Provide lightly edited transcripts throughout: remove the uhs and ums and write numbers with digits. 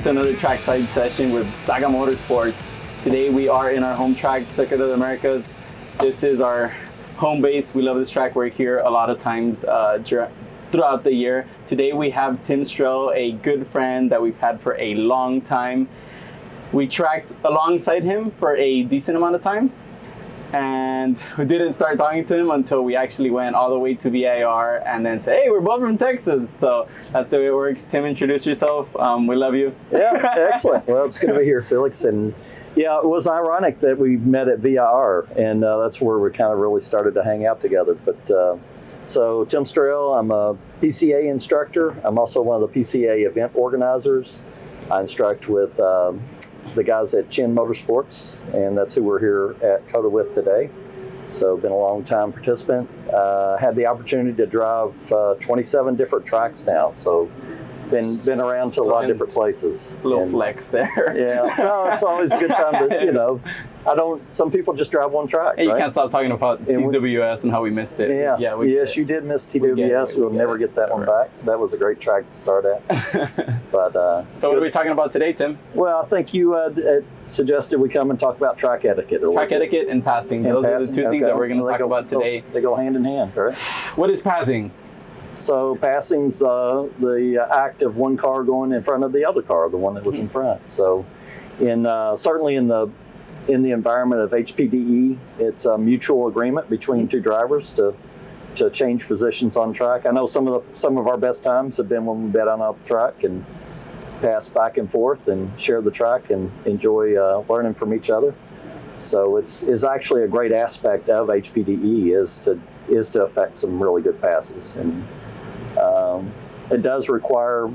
to another trackside session with SAGA Motorsports. Today we are in our home track, Circuit of the Americas. This is our home base. We love this track. We're here a lot of times throughout the year. Today we have Tim Strehl, a good friend that we've had for a long time. We tracked alongside him for a decent amount of time, and we didn't start talking to him until we actually went all the way to VIR and then said, hey, we're both from Texas. So that's the way it works. Tim, introduce yourself. We love you. Yeah, excellent. Well, it's good to be here, Felix. And yeah, it was ironic that we met at VIR, and that's where we kind of really started to hang out together. But so Tim Strehl, I'm a PCA instructor. I'm also one of the PCA event organizers. I instruct with the guys at SAGA Motorsports, and that's who we're here at COTA with today. So been a long time participant. Had the opportunity to drive 27 different tracks now. So been around to a lot of different places. A little flex there. Yeah, no, it's always a good time to, some people just drive one track. Hey, you right? Can't stop talking about TWS and how we missed it. Yeah, yes, you did miss TWS. We'll never get that one back. That was a great track to start at. But so what are we talking about today, Tim? Well, I think you had suggested we come and talk about track etiquette. Track etiquette and passing. Those are the two things that we're going to talk about today. They go hand in hand, right? What is passing? So passing's the act of one car going in front of the other car, the one that was in front. So certainly in the environment of HPDE, it's a mutual agreement between two drivers to change positions on track. I know some of our best times have been when we bet on a track and pass back and forth and share the track and enjoy learning from each other. So it's actually a great aspect of HPDE is to affect some really good passes. And it does require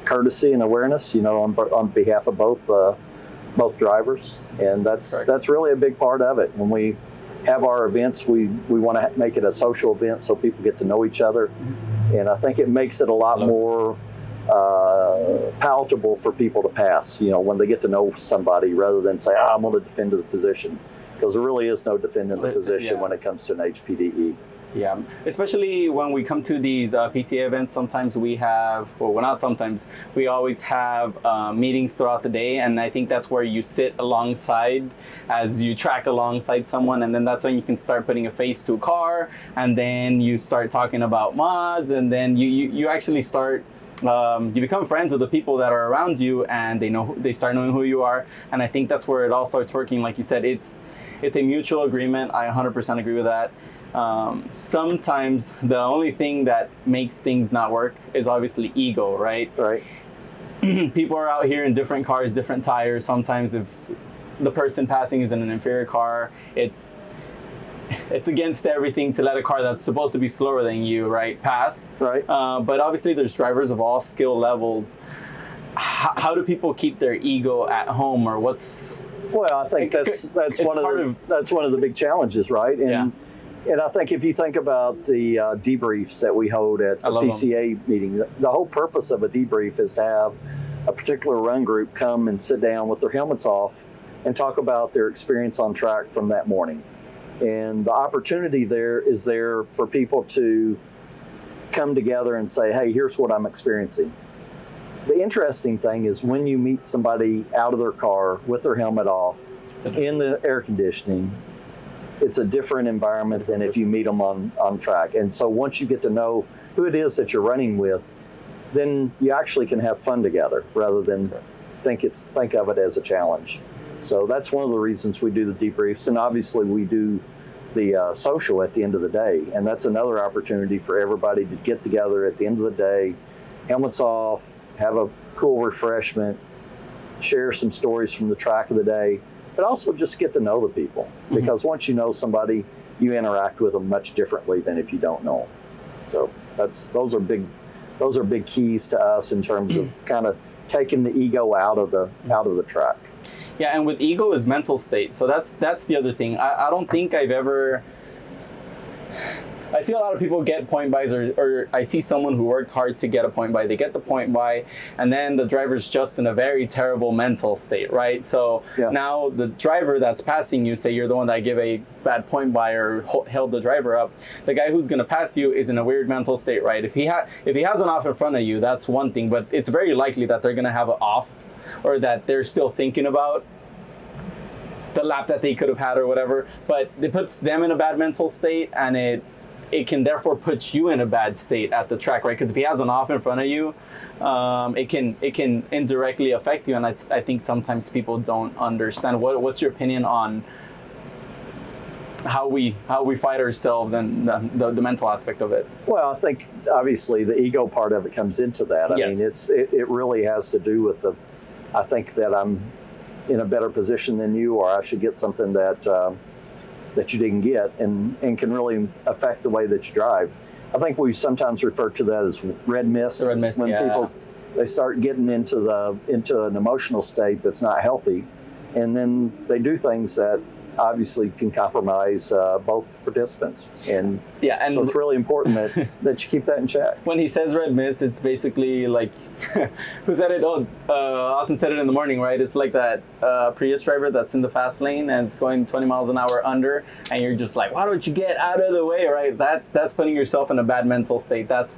courtesy and awareness, on behalf of both drivers, and that's really a big part of it. When we have our events, we want to make it a social event so people get to know each other, and I think it makes it a lot more palatable for people to pass, when they get to know somebody rather than say, I'm going to defend the position, because there really is no defending the position when it comes to an HPDE. Yeah, especially when we come to these PCA events, sometimes we have, we always have meetings throughout the day, and I think that's where you sit alongside as you track alongside someone, and then that's when you can start putting a face to a car, and then you start talking about mods, and then you actually start you become friends with the people that are around you, and they start knowing who you are, and I think that's where it all starts working. Like you said, it's a mutual agreement. I 100% agree with that. Sometimes the only thing that makes things not work is obviously ego, right? Right. People are out here in different cars, different tires. Sometimes if the person passing is in an inferior car, it's against everything to let a car that's supposed to be slower than you, right, pass. Right. But obviously there's drivers of all skill levels. How do people keep their ego at home, or what's? Well, I think that's one of the big challenges, right? And I think if you think about the debriefs that we hold at the PCA meeting, the whole purpose of a debrief is to have a particular run group come and sit down with their helmets off and talk about their experience on track from that morning. And the opportunity there is there for people to come together and say, hey, here's what I'm experiencing. The interesting thing is when you meet somebody out of their car with their helmet off in the air conditioning, it's a different environment than if you meet them on track. And so once you get to know who it is that you're running with, then you actually can have fun together rather than think of it as a challenge. So that's one of the reasons we do the debriefs. And obviously we do the social at the end of the day. And that's another opportunity for everybody to get together at the end of the day, helmets off, have a cool refreshment, share some stories from the track of the day, but also just get to know the people, because once you know somebody, you interact with them much differently than if you don't know them. So those are big keys to us in terms of kind of taking the ego out of the track. Yeah, and with ego is mental state. So that's the other thing. I don't think I've ever. I see a lot of people get point bys, or I see someone who worked hard to get a point by. They get the point by, and then the driver's just in a very terrible mental state, right? So now the driver that's passing you, say you're the one that gave a bad point by or held the driver up, the guy who's going to pass you is in a weird mental state, right? If he has an off in front of you, that's one thing, but it's very likely that they're going to have an off or that they're still thinking about the lap that they could have had or whatever, but it puts them in a bad mental state, and it can therefore put you in a bad state at the track, right? Because if he has an off in front of you, it can indirectly affect you, and I think sometimes people don't understand. What's your opinion on how we fight ourselves and the mental aspect of it? Well, I think obviously the ego part of it comes into that. I mean, it really has to do with I think that I'm in a better position than you, or I should get something that you didn't get, and can really affect the way that you drive. I think we sometimes refer to that as red mist. Red mist, when people they start getting into an emotional state that's not healthy, and then they do things that obviously can compromise both participants, and so it's really important that you keep that in check. When he says red mist, it's basically like who said it? Austin said it in the morning, right? It's like that Prius driver that's in the fast lane and it's going 20 miles an hour under, and you're just like, why don't you get out of the way, right? That's putting yourself in a bad mental state. That's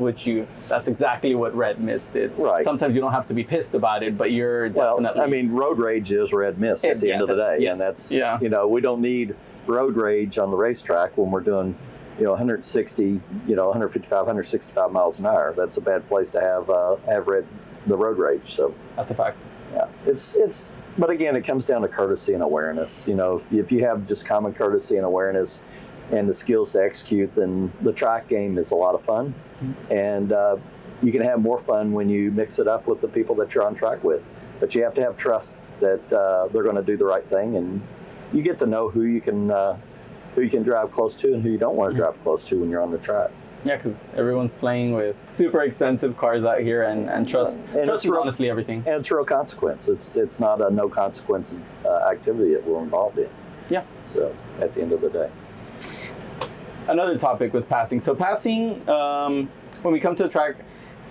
exactly what red mist is. Right. Sometimes you don't have to be pissed about it, but you're definitely. Well, I mean, road rage is red mist at the end of the day, and that's we don't need road rage on the racetrack when we're doing 160, 155, 165 miles an hour. That's a bad place to have the road rage. So that's a fact. Yeah, it's but again, it comes down to courtesy and awareness. If you have just common courtesy and awareness and the skills to execute, then the track game is a lot of fun, and you can have more fun when you mix it up with the people that you're on track with. But you have to have trust that they're going to do the right thing, and you get to know who you can drive close to and who you don't want to drive close to when you're on the track. Yeah, because everyone's playing with super expensive cars out here, and trust is honestly everything. And it's real consequence. It's not a no consequence activity that we're involved in. Yeah. So at the end of the day. Another topic with passing. So passing, when we come to the track,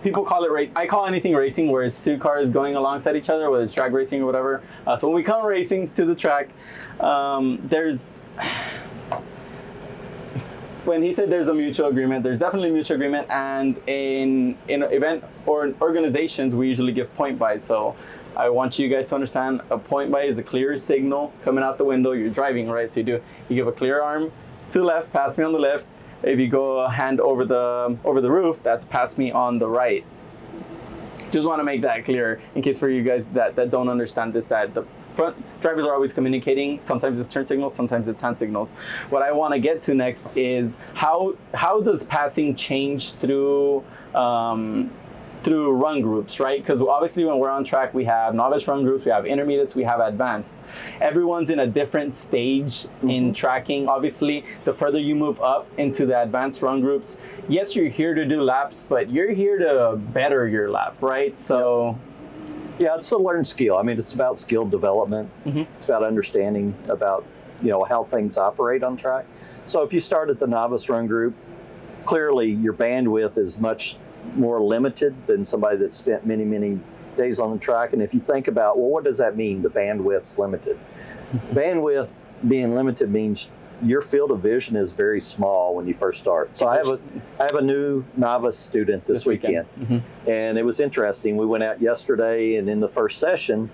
people call it race. I call anything racing where it's two cars going alongside each other, whether it's drag racing or whatever. So when we come racing to the track, when he said there's a mutual agreement, there's definitely a mutual agreement. And in event or organizations, we usually give point buys. So I want you guys to understand a point buy is a clear signal coming out the window. You're driving, right? So you give a clear arm to the left, pass me on the left. If you go a hand over the roof, that's pass me on the right. Just want to make that clear in case for you guys that don't understand this, that the front drivers are always communicating. Sometimes it's turn signals, sometimes it's hand signals. What I want to get to next is how does passing change through run groups, right? Because obviously when we're on track, we have novice run groups, we have intermediates, we have advanced. Everyone's in a different stage in tracking. Obviously, the further you move up into the advanced run groups, yes, you're here to do laps, but you're here to better your lap, right? So yeah, it's a learned skill. I mean, it's about skill development. It's about understanding about how things operate on track. So if you start at the novice run group, clearly your bandwidth is much more limited than somebody that spent many, many days on the track. And if you think about, well, what does that mean? The bandwidth's limited. Bandwidth being limited means your field of vision is very small when you first start. So I have a new novice student this weekend. And it was interesting. We went out yesterday, and in the first session,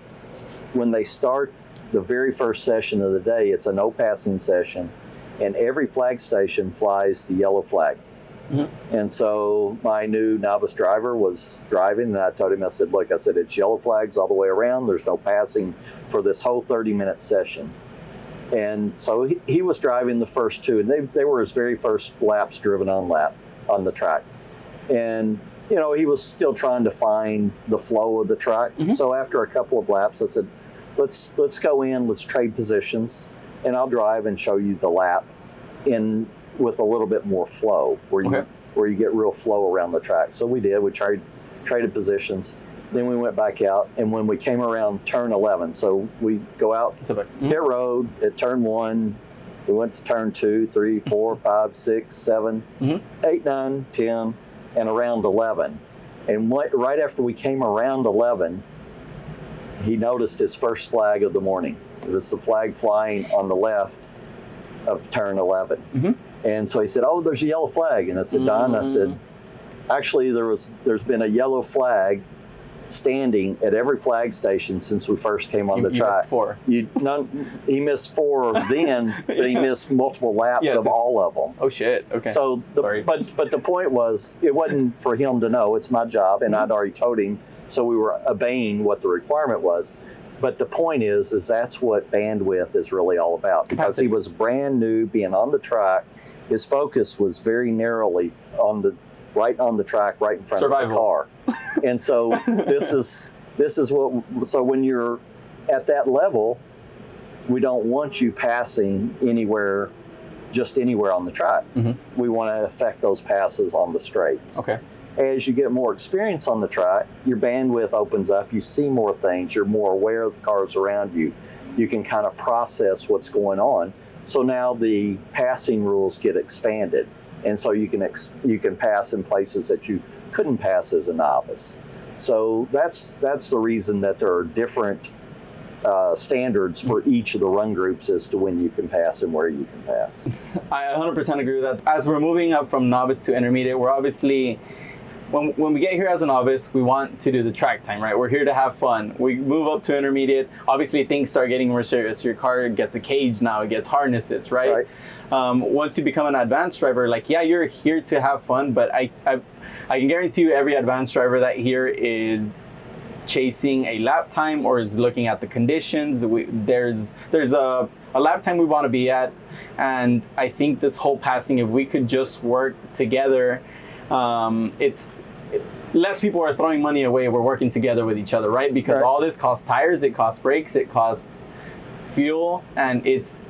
when they start the very first session of the day, it's a no passing session, and every flag station flies the yellow flag. And so my new novice driver was driving, and I told him, I said, look, it's yellow flags all the way around. There's no passing for this whole 30-minute session. And so he was driving the first two, and they were his very first laps driven on the track. And, he was still trying to find the flow of the track. So after a couple of laps, I said, let's go in, let's trade positions, and I'll drive and show you the lap with a little bit more flow, where you get real flow around the track. So we did. We traded positions. Then we went back out, and when we came around turn 11, so we go out pit road at turn 1, we went to turn 2, 3, 4, 5, 6, 7, 8, 9, 10, and around 11. And right after we came around 11, he noticed his first flag of the morning. It was the flag flying on the left of turn 11. And so he said, oh, there's a yellow flag. And I said, Don, actually there's been a yellow flag standing at every flag station since we first came on the track. Missed 4. He missed 4 then, but he missed multiple laps of all of them. Oh shit! Okay. So, but the point was, it wasn't for him to know. It's my job, and I'd already told him, so we were obeying what the requirement was. But the point is that's what bandwidth is really all about. Because he was brand new, being on the track, his focus was very narrowly right on the track, right in front of the car. And so this is what. So when you're at that level, we don't want you passing just anywhere on the track. Mm-hmm. We want to affect those passes on the straights. Okay. As you get more experience on the track, your bandwidth opens up. You see more things. You're more aware of the cars around you. You can kind of process what's going on. So now the passing rules get expanded, and so you can pass in places that you couldn't pass as a novice. So that's the reason that there are different standards for each of the run groups as to when you can pass and where you can pass. I 100% agree with that. As we're moving up from novice to intermediate, we're obviously, when we get here as a novice, we want to do the track time, right? We're here to have fun. We move up to intermediate. Obviously, things start getting more serious. Your car gets a cage now. It gets harnesses, right? Once you become an advanced driver, like, yeah, you're here to have fun, but I can guarantee you every advanced driver that here is chasing a lap time or is looking at the conditions. There's a lap time we want to be at, and I think this whole passing, if we could just work together, it's less people are throwing money away. We're working together with each other, right? Because all this costs tires, it costs brakes, it costs fuel, and it's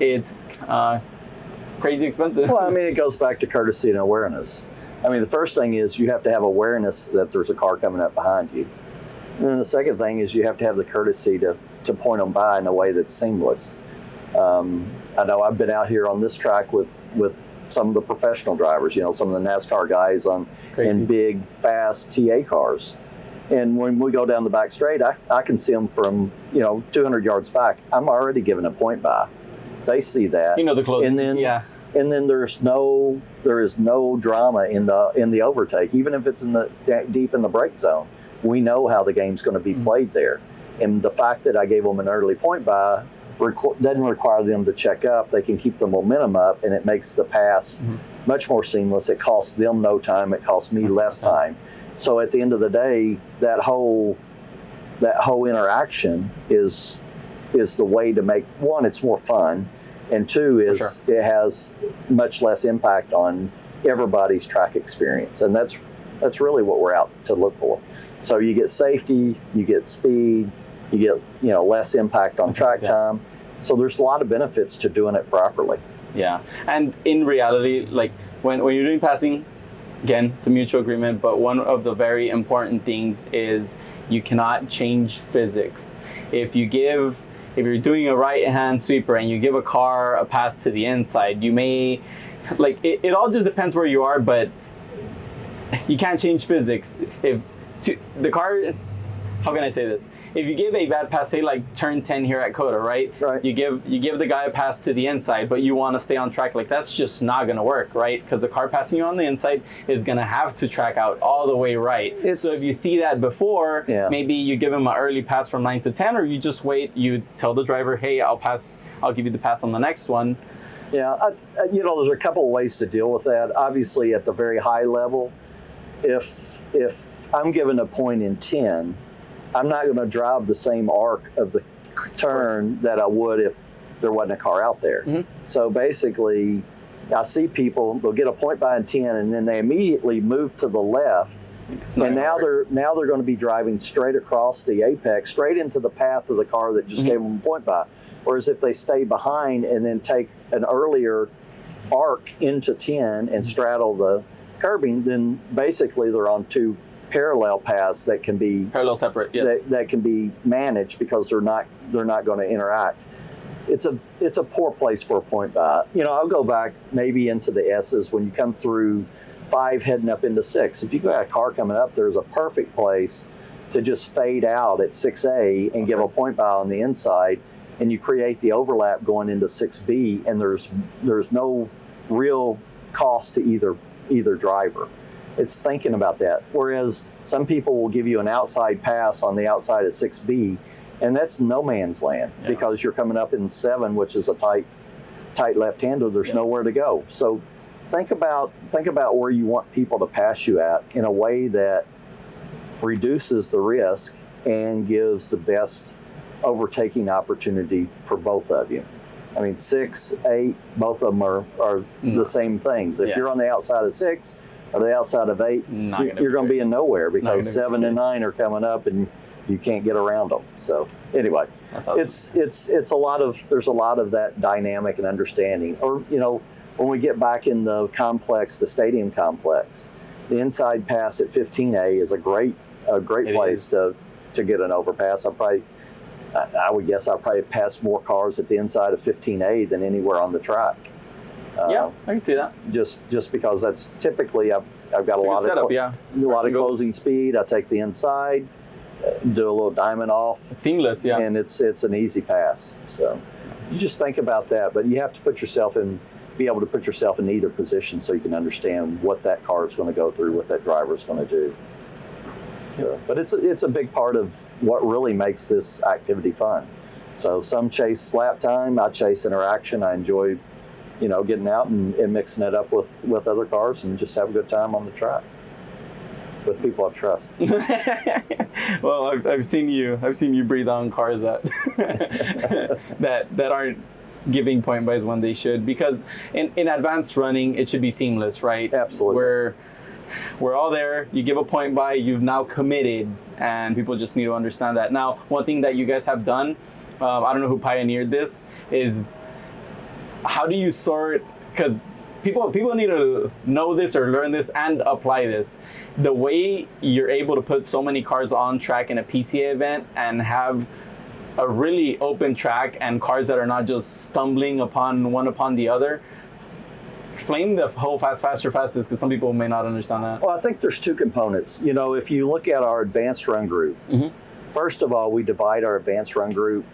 crazy expensive. Well, I mean, it goes back to courtesy and awareness. I mean, the first thing is you have to have awareness that there's a car coming up behind you. And then the second thing is you have to have the courtesy to point them by in a way that's seamless. I know I've been out here on this track with some of the professional drivers, some of the NASCAR guys in big, fast TA cars. And when we go down the back straight, I can see them from, 200 yards back. I'm already giving a point by. They see that. The closing. And then there is no drama in the overtake, even if it's deep in the brake zone. We know how the game's going to be played there. And the fact that I gave them an early point by doesn't require them to check up. They can keep the momentum up, and it makes the pass much more seamless. It costs them no time. It costs me less time. So at the end of the day, that whole interaction is the way to make, one, it's more fun, and two is it has much less impact on everybody's track experience. And that's really what we're out to look for. So you get safety, you get speed, you get less impact on track time. So there's a lot of benefits to doing it properly. Yeah, and in reality, like when you're doing passing, again, it's a mutual agreement. But one of the very important things is you cannot change physics. If you're doing a right-hand sweeper and you give a car a pass to the inside, you may, it all just depends where you are, but you can't change physics. The car, how can I say this? If you give a bad pass, say like turn 10 here at COTA, right? You give the guy a pass to the inside, but you want to stay on track, that's just not going to work, right? Because the car passing you on the inside is going to have to track out all the way right. So if you see that before, maybe you give him an early pass from 9 to 10, or you just wait, you tell the driver, hey, I'll give you the pass on the next one. Yeah, there's a couple of ways to deal with that. Obviously, at the very high level, if I'm given a point in 10, I'm not going to drive the same arc of the turn that I would if there wasn't a car out there. Mm-hmm. So basically, I see people, they'll get a point by in 10, and then they immediately move to the left. And now they're going to be driving straight across the apex, straight into the path of the car that just gave them a point by. Whereas if they stay behind and then take an earlier arc into 10 and straddle the curbing, then basically they're on two parallel paths that can be parallel separate, yes. that can be managed because they're not going to interact. It's a poor place for a point by. I'll go back maybe into the S's when you come through 5 heading up into 6. If you've got a car coming up, there's a perfect place to just fade out at 6A and give a point by on the inside, and you create the overlap going into 6B, and there's no real cost to either driver. It's thinking about that. Whereas some people will give you an outside pass on the outside of 6B, and that's no man's land because you're coming up in 7, which is a tight left-hander. There's nowhere to go. So think about where you want people to pass you at in a way that reduces the risk and gives the best overtaking opportunity for both of you. I mean, 6, 8, both of them are the same things. If you're on the outside of 6 or the outside of 8, you're going to be in nowhere because 7 and 9 are coming up and you can't get around them. So anyway, it's a lot of, there's a lot of that dynamic and understanding. Or, you know, when we get back in the complex, the stadium complex, the inside pass at 15A is a great place to get an overpass. I would guess I'll probably pass more cars at the inside of 15A than anywhere on the track. I can see that. Just because that's typically I've got a lot of closing speed. I take the inside, do a little diamond off. It's seamless, and it's an easy pass. So you just think about that, but you have to be able to put yourself in either position so you can understand what that car is going to go through, what that driver is going to do. So, but it's a big part of what really makes this activity fun. So some chase lap time, I chase interaction. I enjoy, you know, getting out and mixing it up with other cars and just have a good time on the track with people I trust. Well, I've seen you breathe on cars that that aren't giving point buys when they should, because in advanced running it should be seamless, right? Absolutely. We're all there. You give a point buy, you've now committed, and people just need to understand that. Now, one thing that you guys have done, I don't know who pioneered this, is how do you sort, because people need to know this or learn this and apply this. The way you're able to put so many cars on track in a PCA event and have a really open track and cars that are not just stumbling one upon the other. Explain the whole fast, faster, fastest, because some people may not understand that. Well, I think there's two components. You know, if you look at our advanced run group, first of all, we divide our advanced run group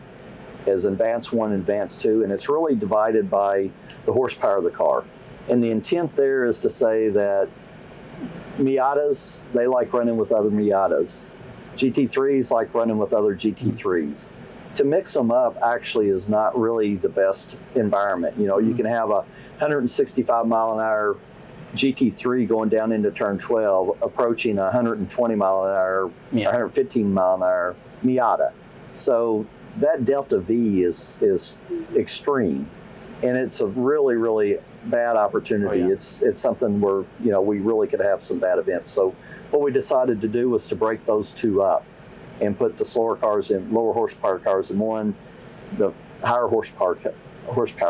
as advanced 1 and advanced 2, and it's really divided by the horsepower of the car. And the intent there is to say that Miatas, they like running with other Miatas. GT3s like running with other GT3s. To mix them up actually is not really the best environment. You know, you can have a 165 mile an hour GT3 going down into turn 12, approaching a 120 mile an hour, 115 mile an hour Miata. So that delta V is extreme, and it's a really, really bad opportunity. It's something where, you know, we really could have some bad events. So what we decided to do was to break those two up and put the lower horsepower cars in one, the higher horsepower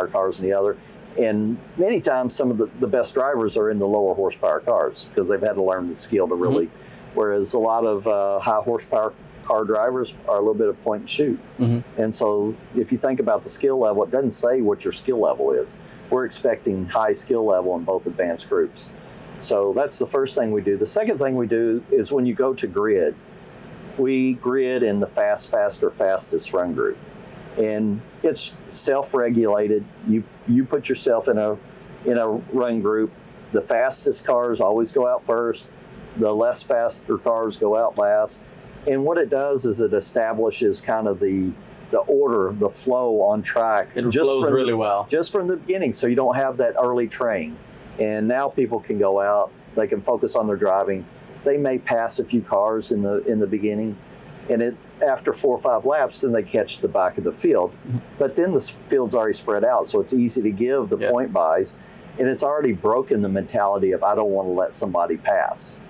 cars in the other. And many times some of the best drivers are in the lower horsepower cars because they've had to learn the skill to really, whereas a lot of high horsepower car drivers are a little bit of point and shoot. And so if you think about the skill level, it doesn't say what your skill level is. We're expecting high skill level in both advanced groups. So that's the first thing we do. The second thing we do is when you go to grid, we grid in the fast, faster, fastest run group. And it's self-regulated. You put yourself in a run group. The fastest cars always go out first. The less faster cars go out last. And what it does is it establishes kind of the order, the flow on track. It flows really well. Just from the beginning, so you don't have that early train. And now people can go out, they can focus on their driving. They may pass a few cars in the beginning, and after 4 or 5 laps, then they catch the back of the field. But then the field's already spread out, so it's easy to give the point buys, and it's already broken the mentality of I don't want to let somebody pass.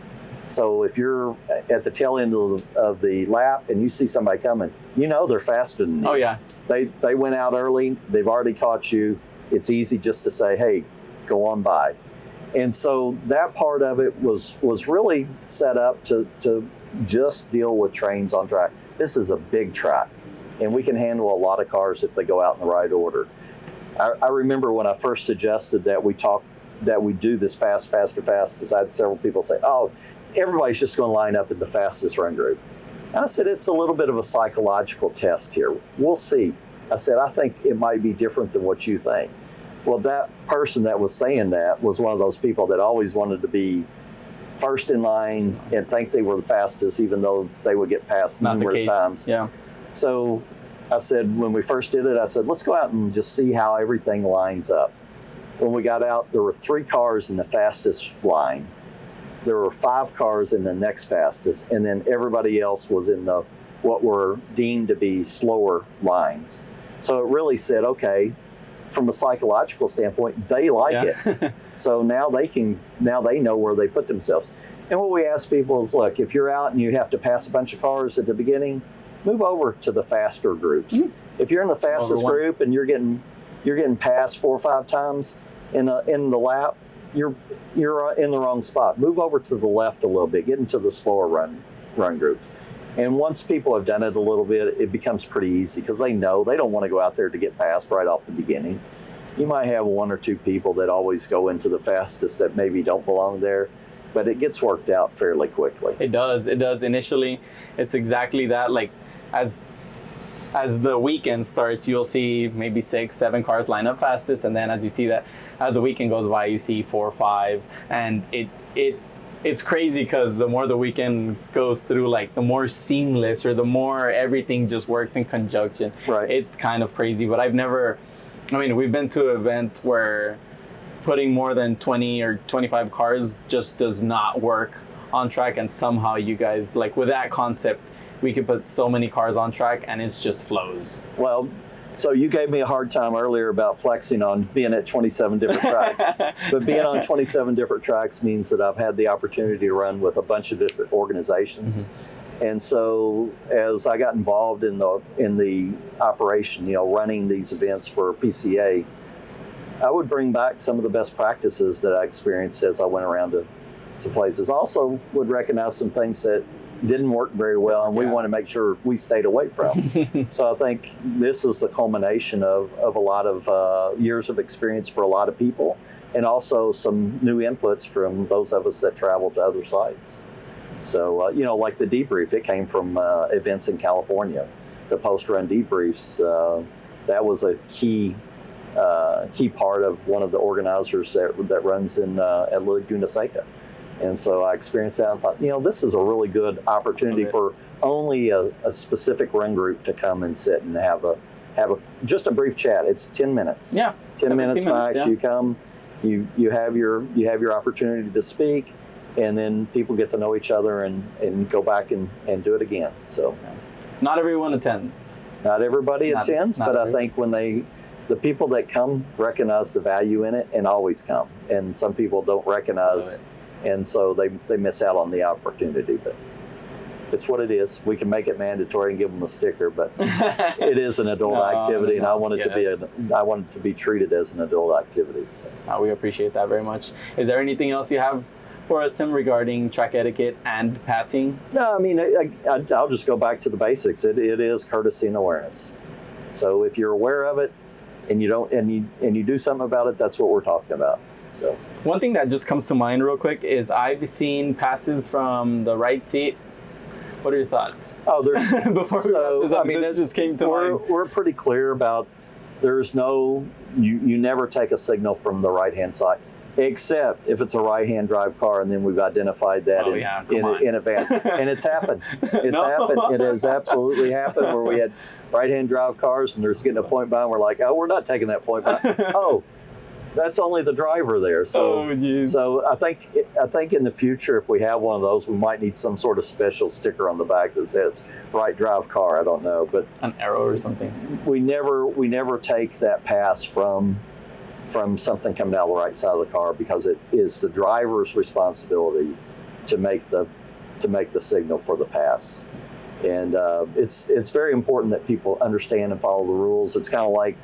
So if you're at the tail end of the lap and you see somebody coming, you know they're faster than you. Oh yeah. They went out early. They've already caught you. It's easy just to say, hey, go on by. And so that part of it was really set up to just deal with trains on track. This is a big track, and we can handle a lot of cars if they go out in the right order. I remember when I first suggested that we do this fast, faster, fastest, I had several people say, oh, everybody's just going to line up in the fastest run group. And I said, it's a little bit of a psychological test here. We'll see. I said, I think it might be different than what you think. Well, that person that was saying that was one of those people that always wanted to be first in line and think they were the fastest, even though they would get passed numerous times. Yeah. So I said, when we first did it, I said, let's go out and just see how everything lines up. When we got out, there were 3 cars in the fastest line. There were 5 cars in the next fastest, and then everybody else was in the what were deemed to be slower lines. So it really said, okay, from a psychological standpoint, they like it. So now they know where they put themselves. And what we ask people is, look, if you're out and you have to pass a bunch of cars at the beginning, move over to the faster groups. If you're in the fastest group and you're getting passed 4 or 5 times in the lap, you're in the wrong spot. Move over to the left a little bit, get into the slower run groups. And once people have done it a little bit, it becomes pretty easy because they know they don't want to go out there to get passed right off the beginning. You might have 1 or 2 people that always go into the fastest that maybe don't belong there, but it gets worked out fairly quickly. It does. Initially, it's exactly that. Like, as the weekend starts, you'll see maybe 6, 7 cars line up fastest, and then as you see that, as the weekend goes by, you see 4 or 5, and it's crazy because the more the weekend goes through, like the more seamless or the more everything just works in conjunction. Right. It's kind of crazy, but we've been to events where putting more than 20 or 25 cars just does not work on track, and somehow you guys, like with that concept, we could put so many cars on track and it just flows. Well, so you gave me a hard time earlier about flexing on being at 27 different tracks. But being on 27 different tracks means that I've had the opportunity to run with a bunch of different organizations. And so as I got involved in the operation, running these events for PCA, I would bring back some of the best practices that I experienced as I went around to places. Also would recognize some things that didn't work very well, and we want to make sure we stayed away from. So I think this is the culmination of a lot of years of experience for a lot of people, and also some new inputs from those of us that travel to other sites. So, like the debrief, it came from events in California. The post-run debriefs, that was a key part of one of the organizers that runs at Laguna Seca. And so I experienced that and thought, this is a really good opportunity for only a specific run group to come and sit and have just a brief chat. It's 10 minutes. Yeah. 10 minutes max. Yeah. You come, you have your opportunity to speak, and then people get to know each other and go back and do it again. So not everyone attends. Not everybody attends, but I think when the people that come recognize the value in it and always come. And some people don't recognize, and so they miss out on the opportunity. But it's what it is. We can make it mandatory and give them a sticker, but it is an adult activity, and I want it to be treated as an adult activity. So. We appreciate that very much. Is there anything else you have for us, Tim, regarding track etiquette and passing? No, I'll just go back to the basics. It is courtesy and awareness. So if you're aware of it and you do something about it, that's what we're talking about. So one thing that just comes to mind real quick is I've seen passes from the right seat. What are your thoughts? Oh, there's that just came to mind. We're pretty clear about there's no you never take a signal from the right hand side, except if it's a right hand drive car, and then we've identified that in advance. And it's happened. Happened. It has absolutely happened where we had right hand drive cars and there's getting a point by and we're like, oh, we're not taking that point by. Oh, that's only the driver there. So, so I think in the future, if we have one of those, we might need some sort of special sticker on the back that says "right drive car." I don't know, but an arrow or something. We never take that pass from something coming out of the right side of the car, because it is the driver's responsibility to make the signal for the pass. And it's very important that people understand and follow the rules. It's kind of like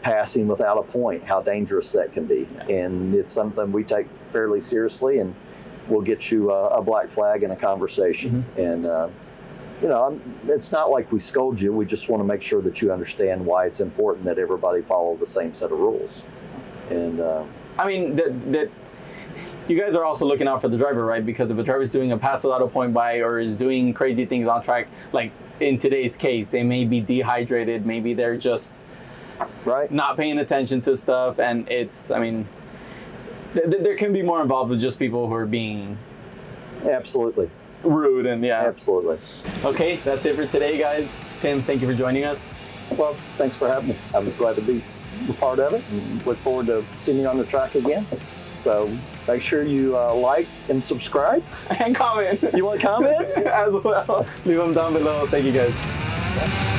passing without a point, how dangerous that can be. Yeah. And it's something we take fairly seriously, and we'll get you a black flag in a conversation. Mm-hmm. And, it's not like we scold you. We just want to make sure that you understand why it's important that everybody follow the same set of rules. And that you guys are also looking out for the driver, right? Because if a driver is doing a pass without a point by, or is doing crazy things on track, like in today's case, they may be dehydrated, maybe they're just not paying attention to stuff, and there can be more involved with just people who are being Absolutely. rude and yeah. Absolutely. Okay, that's it for today, guys. Tim, thank you for joining us. Well, thanks for having me. I was glad to be a part of it and look forward to seeing you on the track again. So make sure you like and subscribe. And comment. You want comments? As well. Leave them down below. Thank you, guys.